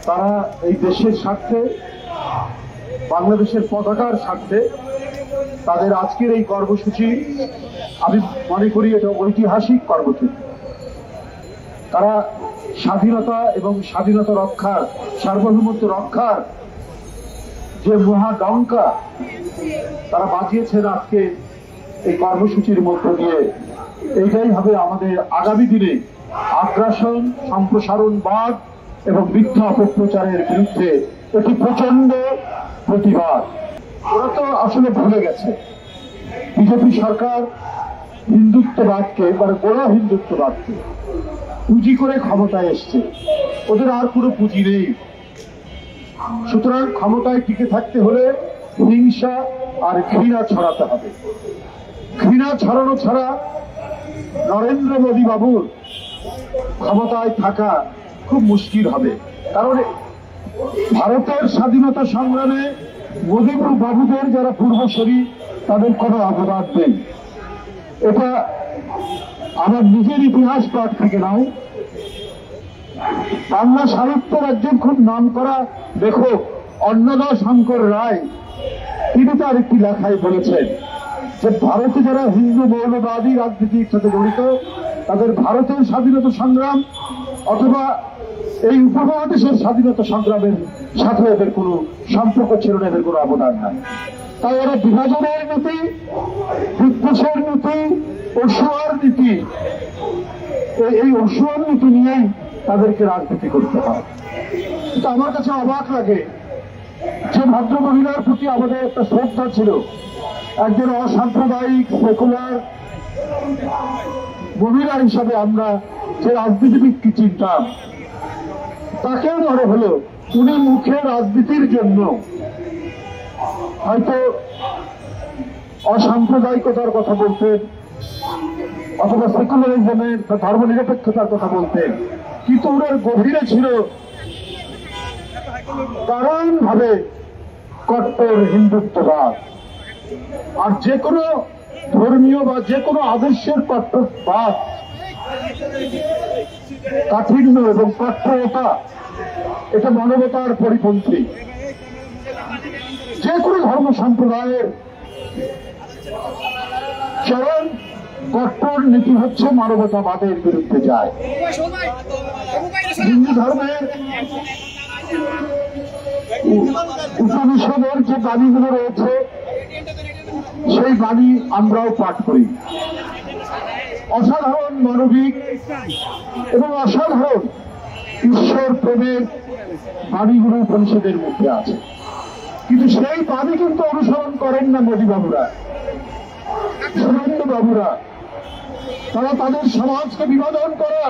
তারা এই দেশের স্বার্থে, বাংলাদেশের পতাকার স্বার্থে তাদের আজকের এই কর্মসূচি, আমি মনে করি এটা ঐতিহাসিক কর্মসূচি। তারা স্বাধীনতা এবং স্বাধীনতা রক্ষার, সার্বভৌমত্ব রক্ষার যে মহাডঙ্কা তারা বাজিয়েছেন আজকে এই কর্মসূচির মধ্য দিয়ে, এইটাই হবে আমাদের আগামী দিনে আগ্রাসন, সম্প্রসারণবাদ এবং মিথ্যা অপপ্রচারের বিরুদ্ধে একটি প্রচন্ড প্রতিবাদ। ওরা তো আসলে ভুলে গেছে বিজেপি সরকার হিন্দুত্ববাদকে, মানে গোড়া হিন্দুত্ববাদকে পুঁজি করে ক্ষমতায় এসছে। ওদের আর কোনো পুঁজি নেই। সুতরাং ক্ষমতায় টিকে থাকতে হলে হিংসা আর ঘৃণা ছড়াতে হবে। ঘৃণা ছড়ানো ছাড়া নরেন্দ্র মোদী বাবুর ক্ষমতায় থাকা খুব মুশকিল হবে। কারণ ভারতের স্বাধীনতা সংগ্রামে মোদী বাবুদের যারা পূর্বসূরি তাদের কোনো অবদান নেই। এটা আমার নিজের ইতিহাস পাঠ থেকে নয়, বাংলা সাহিত্যের একজন খুব নাম করা লেখক অন্নদা শঙ্কর রায়, তিনি তার একটি লেখায় বলেছেন যে ভারতে যারা হিন্দু মৌলবাদী রাজনীতির সাথে জড়িত তাদের ভারতের স্বাধীনতা সংগ্রাম অথবা এই উপমহাদেশের স্বাধীনতা সংগ্রামের সাথে এদের কোনো সম্পর্ক ছিল না, এদের কোনো অবদান নাই। তাই এরা বিভাজনের নীতি, বিদ্বেষের নীতি, অসুয়ার নীতি, এই অসুয়ার নীতি নিয়েই তাদেরকে রাজনীতি করতে হয়। কিন্তু আমার কাছে অবাক লাগে যে ভদ্র মহিলার প্রতি আমাদের একটা শ্রদ্ধা ছিল, একজন অসাম্প্রদায়িক সেকুলার মহিলা হিসাবে আমরা যে রাজনীতিবিদকে চিনতাম, তাকেও মনে হলো উনি মুখে রাজনীতির জন্য হয়তো অসাম্প্রদায়িকতার কথা বলতেন অথবা সেকুলারিজমের বা ধর্মনিরপেক্ষতার কথা বলতেন, কিন্তু ওনার গভীরে ছিল দারুণভাবে কট্টর হিন্দুত্ববাদ। আর যে কোনো ধর্মীয় বা যে কোনো আদর্শের কট্টরবাদ, কাঠিন্য এবং কঠোরতা, এটা মানবতার পরিপন্থী। যে কোনো ধর্ম সম্প্রদায়ের চরম কঠোর নীতি হচ্ছে মানবতাবাদের বিরুদ্ধে যায়। হিন্দু ধর্মের উপনিষদের যে বাণীগুলো রয়েছে সেই বাণী আমরাও পাঠ করি। অসাধারণ মানবিক এবং অসাধারণ ঈশ্বর প্রেমের বাণীগুলো উপনিষদের মধ্যে আছে, কিন্তু সেই বাণী কিন্তু অনুসরণ করেন না মোদী বাবুরা, সুরেন্দ্র বাবুরা। তারা তাদের সমাজকে বিভাজন করা,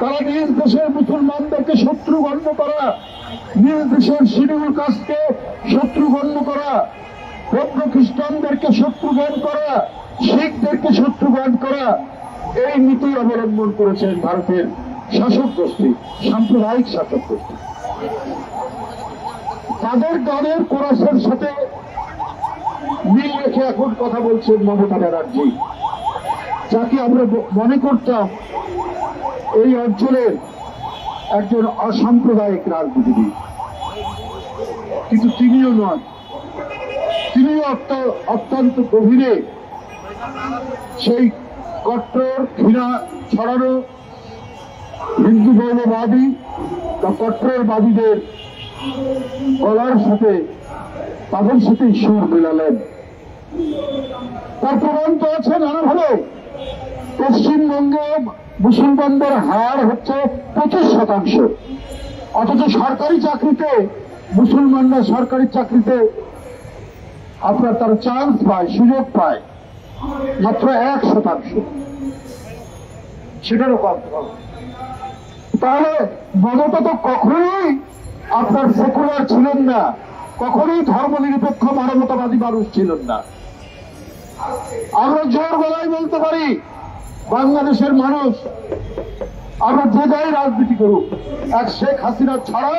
তারা নিজ দেশের মুসলমানদেরকে শত্রু গণ্য করা, নিজ দেশের শিডিউল কাস্টকে শত্রু গণ্য করা, বৌদ্ধ খ্রিস্টানদেরকে শত্রু জ্ঞান করা, শিখদেরকে শত্রু জ্ঞান করা, এই নীতি অবলম্বন করেছেন ভারতের শাসক গোষ্ঠী, সাম্প্রদায়িক শাসক গোষ্ঠী। তাদের গানের কোরাসের সাথে মিল রেখে এখন কথা বলছেন মমতা ব্যানার্জি, যাকে আমরা মনে করতাম এই অঞ্চলের একজন অসাম্প্রদায়িক রাজনীতিবিদ, কিন্তু তিনিও নন। তিনিও অত্যন্ত গভীরে সেই কট্টর ঘৃণা ছড়ানো হিন্দু মৌলবাদী বা কট্টরবাদীদের গলার সাথে তাদের সাথে সুর মেলালেন। তার প্রমাণ তো আছে নানাভাবে। পশ্চিমবঙ্গে মুসলমানদের হার হচ্ছে 25%, অথচ সরকারি চাকরিতে মুসলমানরা সরকারি চাকরিতে আপনার তারা চান্স পায়, সুযোগ পায় মাত্র 1%, সেটারও কম। তাহলে মমতা তো কখনোই আপনার সেকুলার ছিলেন না, কখনোই ধর্মনিরপেক্ষ মানবতাবাদী মানুষ ছিলেন না। আমরা জোর গলায় বলতে পারি বাংলাদেশের মানুষ, আমরা যে যাই রাজনীতি করুক, এক শেখ হাসিনা ছাড়া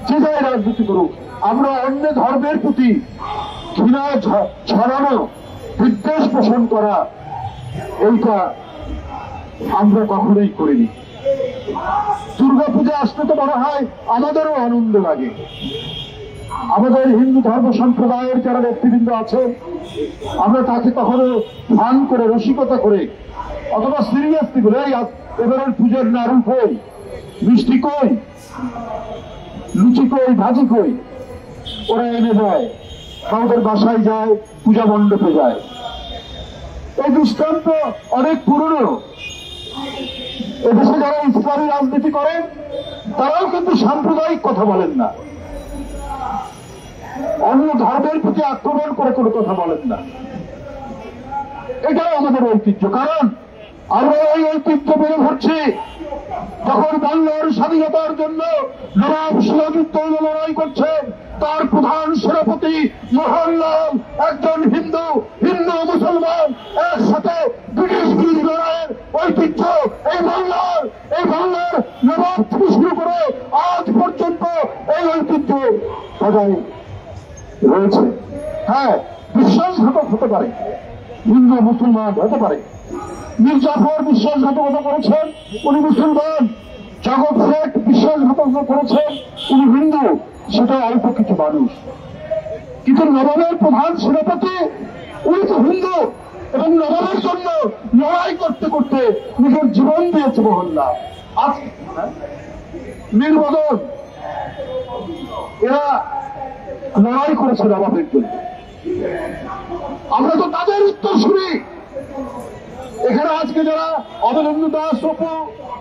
যে যাই রাজনীতি করুক, আমরা অন্য ধর্মের প্রতি ঘৃণা ছড়ানো, বিদ্বেষ পোষণ করা, এইটা আমরা কখনোই করিনি। দুর্গাপূজা আসলে তো মনে হয় আমাদেরও আনন্দ লাগে। আমাদের হিন্দু ধর্ম সম্প্রদায়ের যারা নেতৃবৃন্দ আছেন, আমরা তাকে কখনো ফান করে, রসিকতা করে অথবা সিরিয়াসলি বলে এবারের পুজোর নাড়ু কই, মিষ্টি কই, লুচি কই, ভাজি কই, ওরা এনে দেয়, আমাদের বাসায় যায়, পূজা মণ্ডপে যায়। এই দৃষ্টান্ত অনেক পুরনো। এদেশে যারা ইসলামী রাজনীতি করেন তারাও কিন্তু সাম্প্রদায়িক কথা বলেন না, অন্য ধর্মের প্রতি আক্রমণ করে কোনো কথা বলেন না। এটাই আমাদের ঐতিহ্য। কারণ আমরা এই ঐতিহ্য মেনে ধরছি। যখন বাংলার স্বাধীনতার জন্য নবাব সিরাজউদ্দৌলা লড়াই করছেন, তার প্রধান সেনাপতি মোহনলাল একজন হিন্দু, হিন্দু মুসলমান একসাথে ব্রিটিশ বিরোধী লড়াইয়ের ঐতিহ্য এই বাংলার নবাব থেকে শুরু করে আজ পর্যন্ত এই ঐতিহ্য বজায় রয়েছে। হ্যাঁ, বিশ্বাসঘাতক হতে পারে, হিন্দু মুসলমান হতে পারে। মীর জাফর বিশ্বাসঘাতকতা করেছেন, উনি মুসলমান। জগৎ শেখ বিশ্বাসঘাতকতা করেছেন, উনি হিন্দু। সেটা অল্প কিছু মানুষ। কিন্তু নবাবের প্রধান সেনাপতি উনি তো হিন্দু, এবং নবাবের জন্য লড়াই করতে করতে নিজের জীবন দিয়েছে মোহনলাল। আজ মীর মদন এরা লড়াই করেছে নবাবের জন্য। আমরা তো তাদের উত্তর শুনি। এখানে আজকে যারা অবলেন্দু দাস, অপু,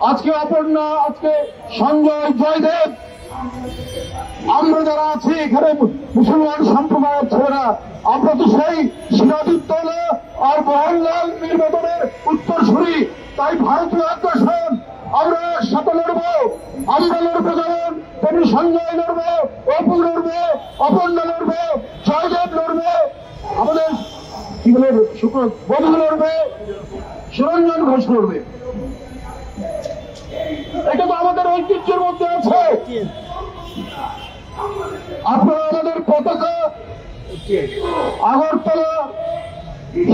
আজকে অপর্ণা, আজকে সঞ্জয়, জয়দেব, আমরা যারা আছি এখানে মুসলমান সম্প্রদায়ের ছেলেরা, আমরা তো সেই সিরাজউদ্দৌলা আর মোহনলাল, মীর মদনের উত্তর শুনি। তাই ভারতীয় আগ্রাসন আমরা একসাথে লড়বো। আমরা লড়বো যেমন তেমনি সঞ্জয় লড়বো, অপু লড়বো, অপর্ণা লড়বো, জয়দেব লড়বে, আমাদের কি বলে বধু লড়বে, সুরঞ্জন ঘোষ লড়বে। এটা তো আমাদের ঐতিহ্যের মধ্যে আছে। আপনারা আমাদের পতাকা আগরতলা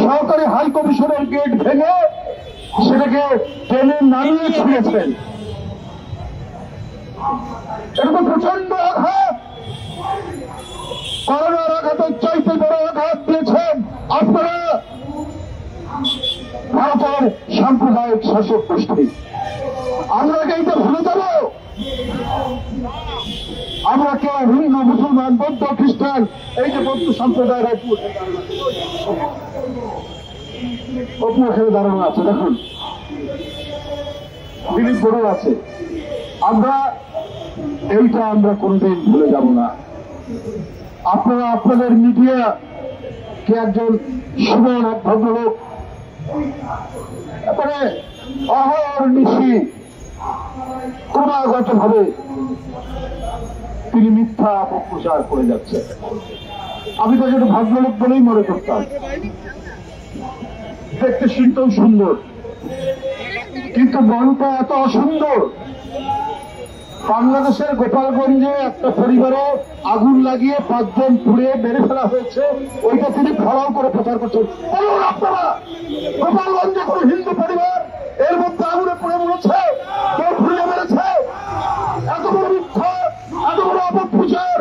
সহকারী হাই কমিশনের গেট ভেঙে সেটাকে ট্রেনে নামিয়ে ছুঁড়েছেন। এটা তো প্রচন্ড আঘাত। করোনার আঘাতের চাইতে বড় আঘাত দিয়েছেন আপনারা ভারতের সাম্প্রদায়িক শাসক গোষ্ঠী। আমরা কি এটা ভুলে যাব? আমরা কেউ হিন্দু, মুসলমান, বৌদ্ধ, খ্রিস্টান, এই যে বৌদ্ধ সম্প্রদায়ের অপু এখানে দাঁড়ানো আছে, দেখুন দিলীপ বড় আছে। আমরা কোনোদিন ভুলে যাব না। আপনারা আপনাদের মিডিয়া কে একজন সুমন ভদ্রলোক তারপরে অহর্নিশি ক্রমাগত ভাবে তিনি মিথ্যা অপপ্রচার করে যাচ্ছেন। আমি তো যেটা ভদ্রলোক বলেই মনে করতাম, দেখতে শুনতেও সুন্দর, কিন্তু মনটা এত অসুন্দর। বাংলাদেশের গোপালগঞ্জে একটা পরিবারে আগুন লাগিয়ে 5 জন পুড়ে মেরে ফেলা হয়েছে, ওইটা তিনি ফলাও করে প্রচার করছেন। আপনারা গোপালগঞ্জে কোন হিন্দু পরিবার এর মধ্যে আগুনে পুড়ে মরেছে, কেউ পুড়িয়ে মেরেছে? এত বড় মিথ্যা, এত বড় অপপ্রচার।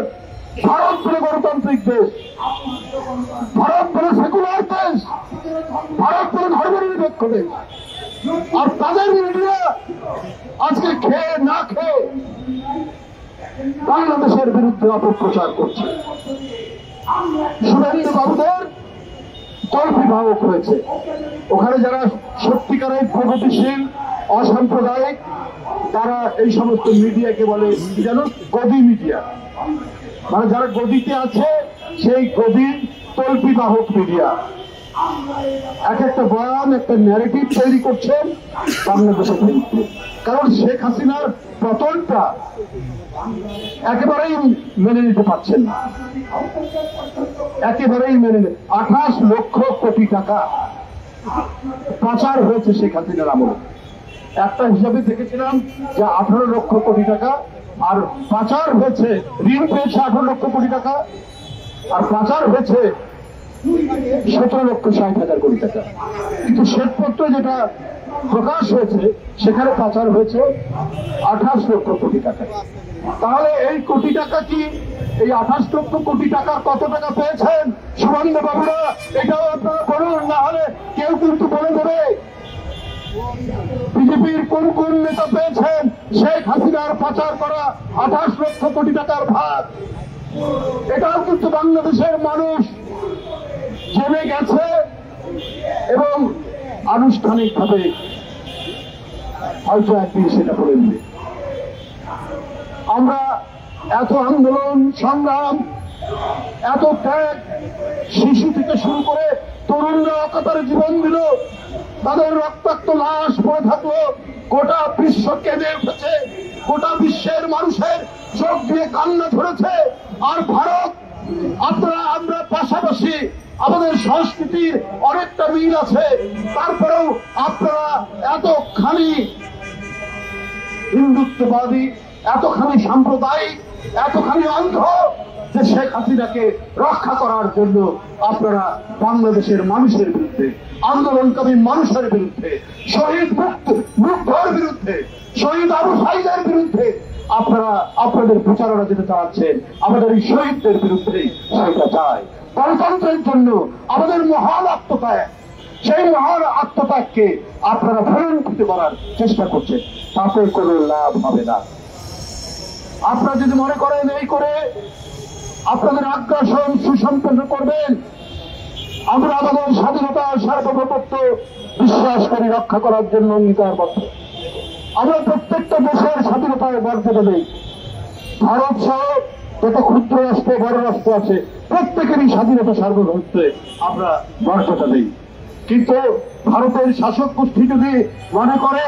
ভারত বলে গণতান্ত্রিক দেশ, ভারত বলে সেকুলার দেশ, ভারত বলে ধর্মনিরপেক্ষ দেশ, আর তাদের মিডিয়া আজকে খেয়ে না খেয়ে বাংলাদেশের বিরুদ্ধে অপপ্রচার করছে। শুভেন্দু বাবুদের কল্পিভাবক হয়েছে। ওখানে যারা সত্যিকারের প্রগতিশীল অসাম্প্রদায়িক তারা এই সমস্ত মিডিয়াকে বলে কি জানো, গদি মিডিয়া। মানে যারা গদিতে আছে সেই গদির কল্পিবাহক মিডিয়া। এক একটা বয়ান, একটা ন্যারেটিভ তৈরি করছেন বাংলাদেশের বিরুদ্ধে। কারণ শেখ হাসিনার পতনটা একেবারেই মেনে নিতে পারছেন না, একেবারেই মেনে নিতে। 28 লক্ষ কোটি টাকা পাচার হয়েছে শেখ হাসিনার আমলে। একটা হিসাবে দেখেছিলাম যে 18 লক্ষ কোটি টাকা, আর পাচার হয়েছে, ঋণ পেয়েছে 18 লক্ষ কোটি টাকা, আর পাচার হয়েছে 17,60,000 কোটি টাকা। কিন্তু শ্বেতপত্র যেটা প্রকাশ হয়েছে সেখানে পাচার হয়েছে 28 লক্ষ কোটি টাকা। তাহলে এই কোটি টাকা কি, এই 28 লক্ষ কোটি টাকার কত টাকা পেয়েছেন সুবন্ধু বাবুরা? এটাও আপনারা বলুন, না হলে কেউ কিন্তু বলে দেবে। বিজেপির কোন কোন নেতা পেয়েছেন শেখ হাসিনার পাচার করা 28 লক্ষ কোটি টাকার ভাগ? এটাও কিন্তু বাংলাদেশের মানুষ জেনে গেছে এবং আনুষ্ঠানিকভাবে হয়তো একদিন সেটা বলে দিবে। আমরা এত আন্দোলন সংগ্রাম, এত ত্যাগ, শিশু থেকে শুরু করে তরুণরা অকাতরে জীবন দিল, তাদের রক্তাক্ত লাশ পড়ে থাকলো, গোটা বিশ্ব কেঁদে উঠেছে, গোটা বিশ্বের মানুষের চোখ দিয়ে কান্না ধরেছে। আর ভারত, আপনারা আমরা পাশাপাশি, আমাদের সংস্কৃতির অনেকটা মিল আছে, তারপরেও আপনারা এতখানি হিন্দুত্ববাদী, এতখানি সাম্প্রদায়িক, এতখানি অন্ধ যে শেখ হাসিনাকে রক্ষা করার জন্য আপনারা বাংলাদেশের মানুষের বিরুদ্ধে, আন্দোলনকারী মানুষের বিরুদ্ধে, শহীদ মুগ্ধর বিরুদ্ধে, শহীদ আবু সাইদের বিরুদ্ধে আপনারা আপনাদের প্রচারণা যেতে চাচ্ছেন। আমাদের এই শহীদদের বিরুদ্ধে সেটা চায়। গণতন্ত্রের জন্য আমাদের মহান আত্মত্যাগ, সেই মহান আত্মত্যাগকে আপনারা ভুলুণ্ঠিত করার চেষ্টা করছেন, তাতে কোনো লাভ হবে না। আপনারা যদি মনে করেন এই করে আপনাদের আগ্রাসন সুসম্পন্ন করবেন, আমরা আমাদের স্বাধীনতা সার্বভৌমত্ব বিশ্বাস করি, রক্ষা করার জন্য অঙ্গীকারবদ্ধ। আমরা প্রত্যেকটা দেশের স্বাধীনতায় মর্যাদা দেই। ভারত সহ যত ক্ষুদ্র রাষ্ট্র, বড় রাষ্ট্র আছে, প্রত্যেকেরই স্বাধীনতা সার্বভৌমত্বে আমরা মর্যাদা দেই। কিন্তু ভারতের শাসক গোষ্ঠী যদি মনে করে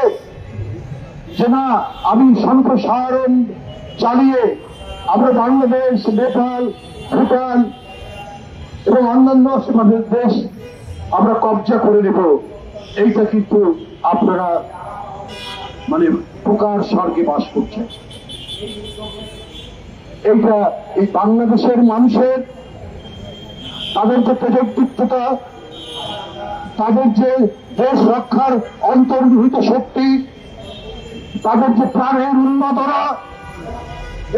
যে না, আমি সম্প্রসারণ চালিয়ে আমরা বাংলাদেশ, নেপাল, ভুটান এবং অন্যান্য দেশ আমরা কবজা করে নেব, এইটা কিন্তু আপনারা মানে পোকার স্বর্গে বাস করছেন। এইটা এই বাংলাদেশের মানুষের, তাদের যে প্রযুক্তিতা, তাদের যে দেশ রক্ষার অন্তর্নিহিত শক্তি, তাদের যে প্রাণের উন্মাদনা,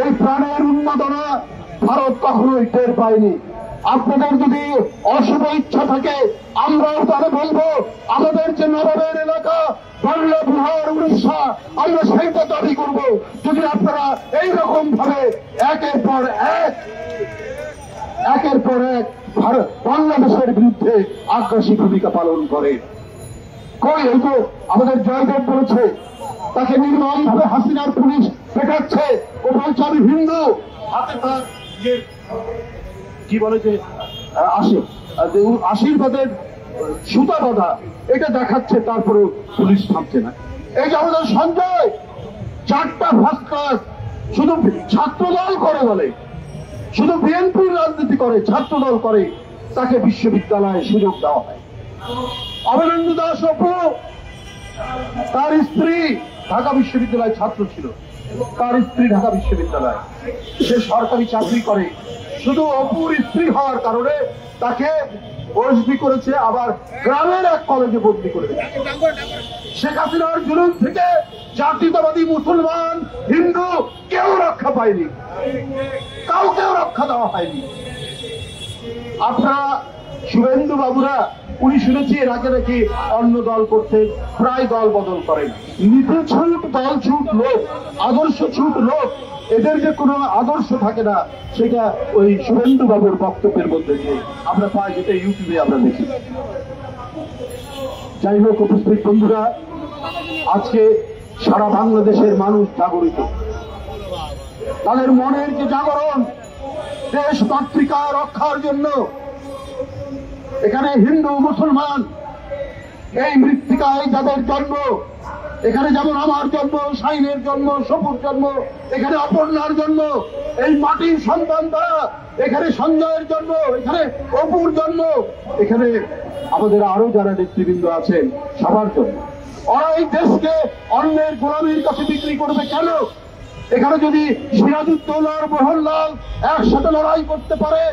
এই প্রাণের উন্মাদনা ভারত কখনোই টের পায়নি। আপনাদের যদি অশুভ ইচ্ছা থাকে, আমরাও তাহলে বলবো আমাদের যে নবাবের এলাকা, বাংলা, বিহার, উড়িষ্যা, আমরা সেইটা দাবি করবো। যদি আপনারা এইরকম ভাবে একের পর এক ভারত বাংলাদেশের বিরুদ্ধে আগ্রাসী ভূমিকা পালন করে। কই, এই তো আমাদের জয়দেব বলেছে, তাকে নির্মম ভাবে হাসিনার পুলিশ পেটাচ্ছে, ও বলছে আমি হিন্দু, হাতে তার কি বলে যে আশীর্বাদের সুতা বাঁধা, এটা দেখাচ্ছে, তারপরে পুলিশ থামছে না। এই যে আমাদের সঞ্জয়, 4টা ফার্স্ট ক্লাস, শুধু ছাত্রদল করে বলে, শুধু বিএনপির রাজনীতি করে, ছাত্রদল করে, তাকে বিশ্ববিদ্যালয়ে সুযোগ দেওয়া হয়। অমরেন্দ্র দাস অপু, তার স্ত্রী ঢাকা বিশ্ববিদ্যালয়ের ছাত্র ছিল, তার স্ত্রী ঢাকা বিশ্ববিদ্যালয়, সে সরকারি চাকরি করে, শুধু অপুর স্ত্রী হওয়ার কারণে তাকে বদলি করেছে, আবার গ্রামের এক কলেজে বদলি করে দিয়েছে। শেখ হাসিনার জুলুম থেকে জাতীয়তাবাদী মুসলমান, হিন্দু কেউ রক্ষা পায়নি, কাউকেও রক্ষা দেওয়া হয়নি। আপনারা শুভেন্দু বাবুরা, উনি শুনেছি এর আগে নাকি অন্য দল করতে, প্রায় দল বদল করেন। নীতি ছুট, দল ছুট লোক, আদর্শ ছুট লোক, এদের যে কোনো আদর্শ থাকে না, সেটা ওই শুভেন্দু বাবুর বক্তব্যের মধ্যে আমরা পাই, যেটা ইউটিউবে আমরা দেখি। যাই হোক, উপস্থিত বন্ধুরা, আজকে সারা বাংলাদেশের মানুষ জাগরিত, তাদের মনের যে জাগরণ, দেশ মাতৃকা রক্ষার জন্য। এখানে হিন্দু, মুসলমান, এই মৃত্তিকায় যাদের জন্ম, এখানে যেমন আমার জন্ম, শাইনের জন্ম, সপুর জন্ম, এখানে অপর্ণার জন্ম, এই মাটির সন্তান তারা, এখানে সঞ্জয়ের জন্ম, এখানে অপুর জন্ম, এখানে আমাদের আরো যারা নেতৃবৃন্দ আছেন সবার জন্য। ওরা এই দেশকে অন্যের গোলামীর কাছে বিক্রি করবে কেন? এখানে যদি সিরাজউদ্দৌলা আর মোহনলাল একসাথে লড়াই করতে পারে,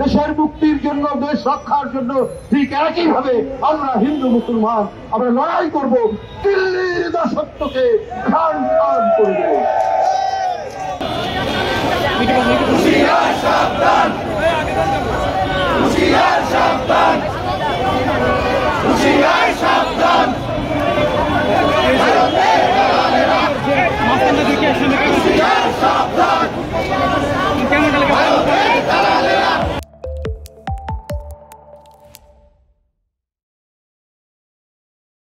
দেশের মুক্তির জন্য, দেশ রক্ষার জন্য ঠিক একইভাবে আমরা হিন্দু মুসলমান আমরা লড়াই করব, দিল্লির দাসত্বকে খান খান করব।